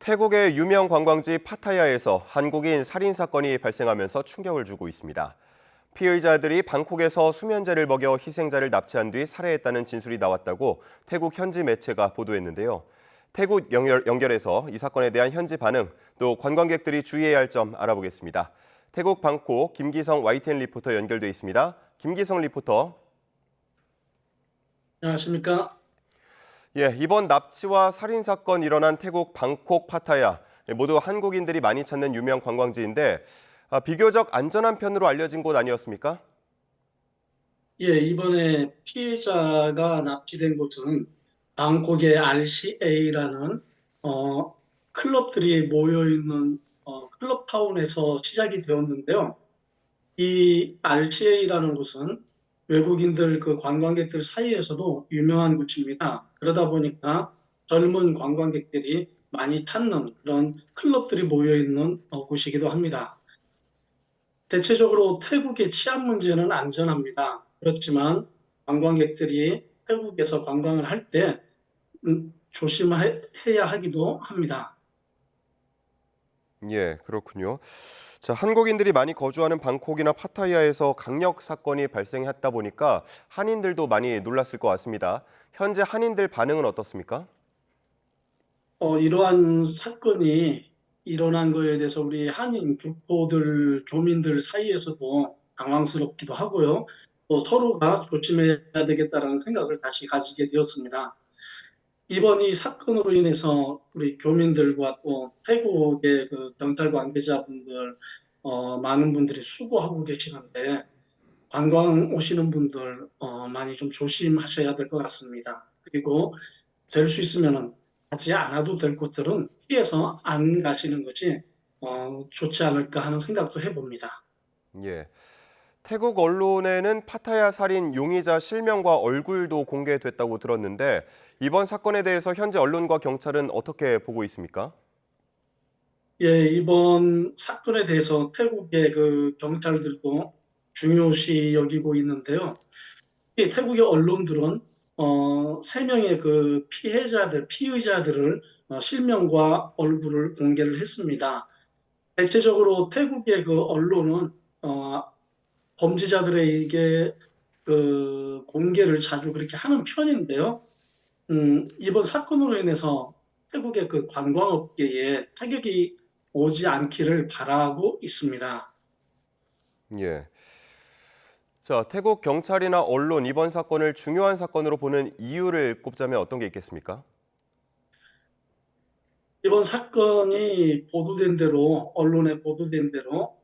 태국의 유명 관광지 파타야에서 한국인 살인 사건이 발생하면서 충격을 주고 있습니다. 피의자들이 방콕에서 수면제를 먹여 희생자를 납치한 뒤 살해했다는 진술이 나왔다고 태국 현지 매체가 보도했는데요. 태국 연결해서 이 사건에 대한 현지 반응, 또 관광객들이 주의해야 할 점 알아보겠습니다. 태국 방콕 김기성 YTN 리포터 연결돼 있습니다. 김기성 리포터. 안녕하십니까? 예, 이번 납치와 살인 사건 일어난 태국 방콕 파타야 모두 한국인들이 많이 찾는 유명 관광지인데 비교적 안전한 편으로 알려진 곳 아니었습니까? 예, 이번에 피해자가 납치된 곳은 방콕의 RCA라는 클럽들이 모여 있는 클럽타운에서 시작이 되었는데요. 이 RCA라는 곳은 외국인들 그 관광객들 사이에서도 유명한 곳입니다. 그러다 보니까 젊은 관광객들이 많이 찾는 그런 클럽들이 모여 있는 곳이기도 합니다. 대체적으로 태국의 치안 문제는 안전합니다. 그렇지만 관광객들이 태국에서 관광을 할 때 조심해야 하기도 합니다. 예, 그렇군요. 자, 한국인들이 많이 거주하는 방콕이나 파타야에서 강력 사건이 발생했다 보니까 한인들도 많이 놀랐을 것 같습니다. 현재 한인들 반응은 어떻습니까? 이러한 사건이 일어난 거에 대해서 우리 한인 교포들, 교민들 사이에서도 당황스럽기도 하고요. 또 서로가 조심해야 되겠다라는 생각을 다시 가지게 되었습니다. 이번 이 사건으로 인해서 우리 교민들과 또 태국의 그 경찰 관계자분들, 많은 분들이 수고하고 계시는데 관광 오시는 분들 많이 좀 조심하셔야 될 것 같습니다. 그리고 될 수 있으면은 가지 않아도 될 곳들은 피해서 안 가시는 것이 좋지 않을까 하는 생각도 해봅니다. 예. 태국 언론에는 파타야 살인 용의자 실명과 얼굴도 공개됐다고 들었는데 이번 사건에 대해서 현재 언론과 경찰은 어떻게 보고 있습니까? 예, 이번 사건에 대해서 태국의 그 경찰들도 중요시 여기고 있는데요. 이 태국의 언론들은 세 명의 그 피의자들을 실명과 얼굴을 공개를 했습니다. 대체적으로 태국의 그 언론은 어, 범죄자들에게 그 공개를 자주 그렇게 하는 편인데요. 이번 사건으로 인해서 태국의 그 관광업계에 타격이 오지 않기를 바라고 있습니다. 예. 자, 태국 경찰이나 언론 이번 사건을 중요한 사건으로 보는 이유를 꼽자면 어떤 게 있겠습니까? 이번 사건이 보도된 대로, 언론에 보도된 대로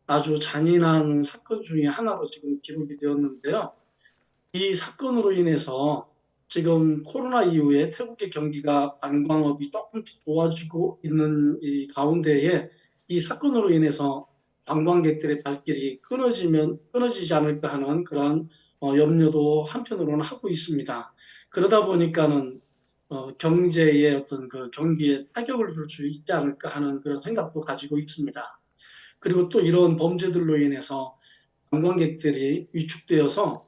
아주 잔인한 사건 중에 하나로 지금 기록이 되었는데요. 이 사건으로 인해서 지금 코로나 이후에 태국의 경기가 관광업이 조금 좋아지고 있는 이 가운데에 이 사건으로 인해서 관광객들의 발길이 끊어지지 않을까 하는 그런 염려도 한편으로는 하고 있습니다. 그러다 보니까는 경제의 어떤 그 경기에 타격을 줄 수 있지 않을까 하는 그런 생각도 가지고 있습니다. 그리고 또 이런 범죄들로 인해서 관광객들이 위축되어서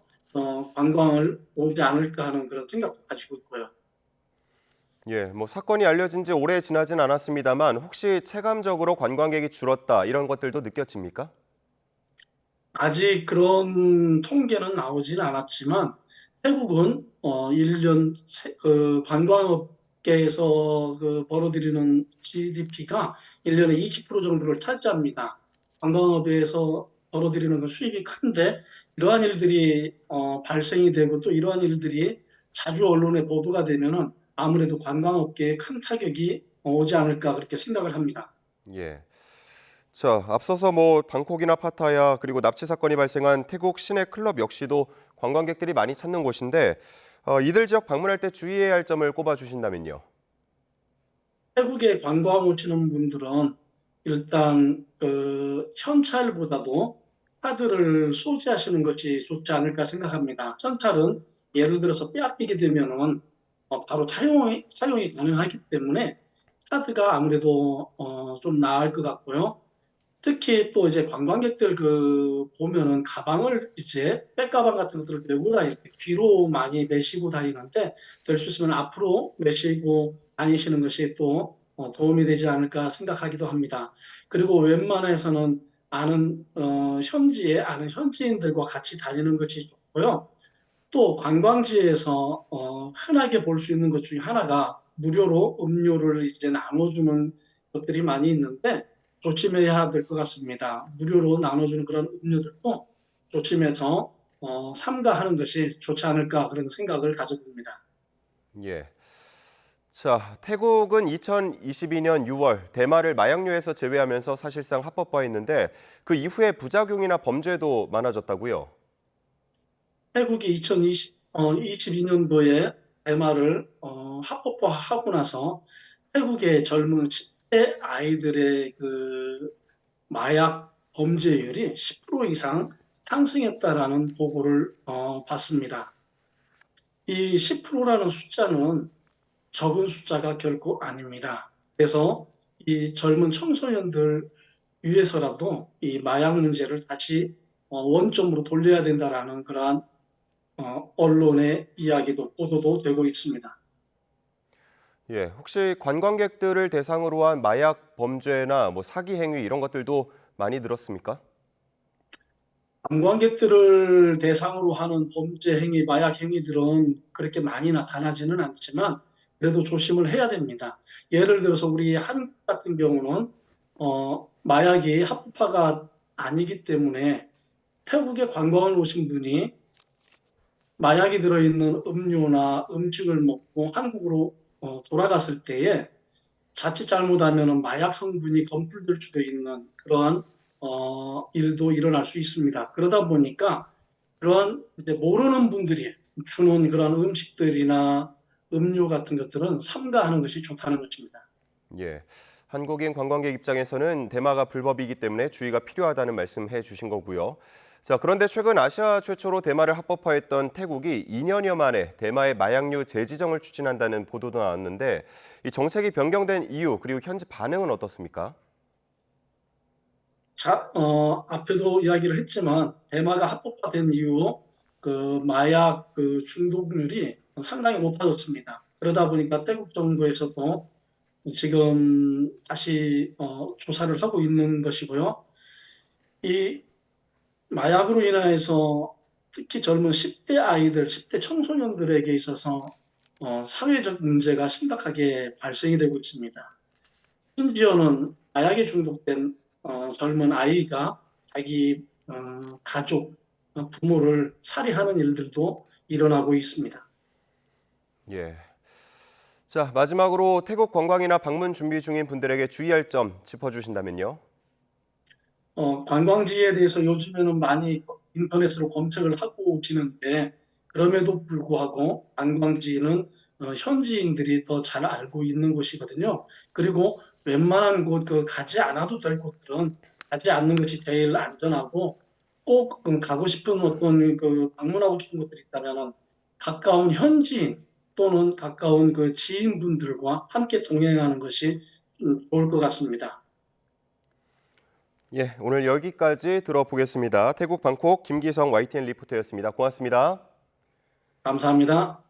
관광을 오지 않을까 하는 그런 생각도 가지고 있고요. 예, 뭐 사건이 알려진 지 오래 지나진 않았습니다만 혹시 체감적으로 관광객이 줄었다 이런 것들도 느껴집니까? 아직 그런 통계는 나오진 않았지만 태국은 1년 그 관광업계에서 그 벌어들이는 GDP가 1년에 20% 정도를 차지합니다. 관광업에서 벌어들이는 건 수입이 큰데 이러한 일들이 발생이 되고 또 이러한 일들이 자주 언론에 보도가 되면은 아무래도 관광업계에 큰 타격이 오지 않을까 그렇게 생각을 합니다. 예. 자, 앞서서 뭐 방콕이나 파타야 그리고 납치 사건이 발생한 태국 시내 클럽 역시도 관광객들이 많이 찾는 곳인데 이들 지역 방문할 때 주의해야 할 점을 꼽아 주신다면요. 태국에 관광 오시는 분들은 일단 그 현찰보다도 카드를 소지하시는 것이 좋지 않을까 생각합니다. 현찰은 예를 들어서 빼앗기게 되면은 바로 사용이 가능하기 때문에 카드가 아무래도 좀 나을 것 같고요. 특히 또 이제 관광객들 그 보면은 가방을 이제 백가방 같은 것들을 메고 이렇게 뒤로 많이 메시고 다니는데 될 수 있으면 앞으로 메시고 다니시는 것이 또 도움이 되지 않을까 생각하기도 합니다. 그리고 웬만해서는 현지에 아는 현지인들과 같이 다니는 것이 좋고요. 또 관광지에서 흔하게 볼 수 있는 것 중에 하나가 무료로 음료를 이제 나눠주는 것들이 많이 있는데 조심해야 될 것 같습니다. 무료로 나눠주는 그런 음료들도 조심해서 삼가하는 것이 좋지 않을까 그런 생각을 가져봅니다. 예. 자, 태국은 2022년 6월 대마를 마약류에서 제외하면서 사실상 합법화했는데 그 이후에 부작용이나 범죄도 많아졌다고요? 태국이 2022년도에 대마를 합법화하고 나서 태국의 젊은 10대 아이들의 그 마약 범죄율이 10% 이상 상승했다라는 보고를 봤습니다. 이 10%라는 숫자는 적은 숫자가 결코 아닙니다. 그래서 이 젊은 청소년들 위해서라도 이 마약 문제를 다시 원점으로 돌려야 된다라는 그러한 언론의 이야기도 보도도 되고 있습니다. 예, 혹시 관광객들을 대상으로 한 마약 범죄나 뭐 사기 행위 이런 것들도 많이 늘었습니까? 관광객들을 대상으로 하는 범죄 행위, 마약 행위들은 그렇게 많이 나타나지는 않지만 그래도 조심을 해야 됩니다. 예를 들어서 우리 한국 같은 경우는 마약이 합법화가 아니기 때문에 태국에 관광을 오신 분이 마약이 들어있는 음료나 음식을 먹고 한국으로 돌아갔을 때에 자칫 잘못하면 마약 성분이 검출될 수도 있는 그러한 일도 일어날 수 있습니다. 그러다 보니까 그러한 이제 모르는 분들이 주는 그런 음식들이나 음료 같은 것들은 삼가하는 것이 좋다는 것입니다. 예. 한국인 관광객 입장에서는 대마가 불법이기 때문에 주의가 필요하다는 말씀해 주신 거고요. 자, 그런데 최근 아시아 최초로 대마를 합법화했던 태국이 2년여 만에 대마의 마약류 재지정을 추진한다는 보도도 나왔는데 이 정책이 변경된 이유 그리고 현지 반응은 어떻습니까? 앞에도 이야기를 했지만 대마가 합법화된 이후 그 마약 그 중독률이 상당히 높아졌습니다. 그러다 보니까 태국 정부에서도 지금 다시 조사를 하고 있는 것이고요. 이 마약으로 인해서 특히 젊은 10대 아이들, 10대 청소년들에게 있어서 사회적 문제가 심각하게 발생이 되고 있습니다. 심지어는 마약에 중독된 젊은 아이가 자기 가족, 부모를 살해하는 일들도 일어나고 있습니다. 예. 자, 마지막으로 태국 관광이나 방문 준비 중인 분들에게 주의할 점 짚어주신다면요. 관광지에 대해서 요즘에는 많이 인터넷으로 검색을 하고 오시는데 그럼에도 불구하고 관광지는 현지인들이 더 잘 알고 있는 곳이거든요. 그리고 웬만한 곳 가지 않아도 될 곳들은 가지 않는 것이 제일 안전하고 꼭 가고 싶은 어떤 방문하고 싶은 곳들이 있다면 가까운 현지인 또는 가까운 그 지인분들과 함께 동행하는 것이 좋을 것 같습니다. 예, 오늘 여기까지 들어보겠습니다. 태국 방콕 김기성 YTN 리포터였습니다. 고맙습니다. 감사합니다.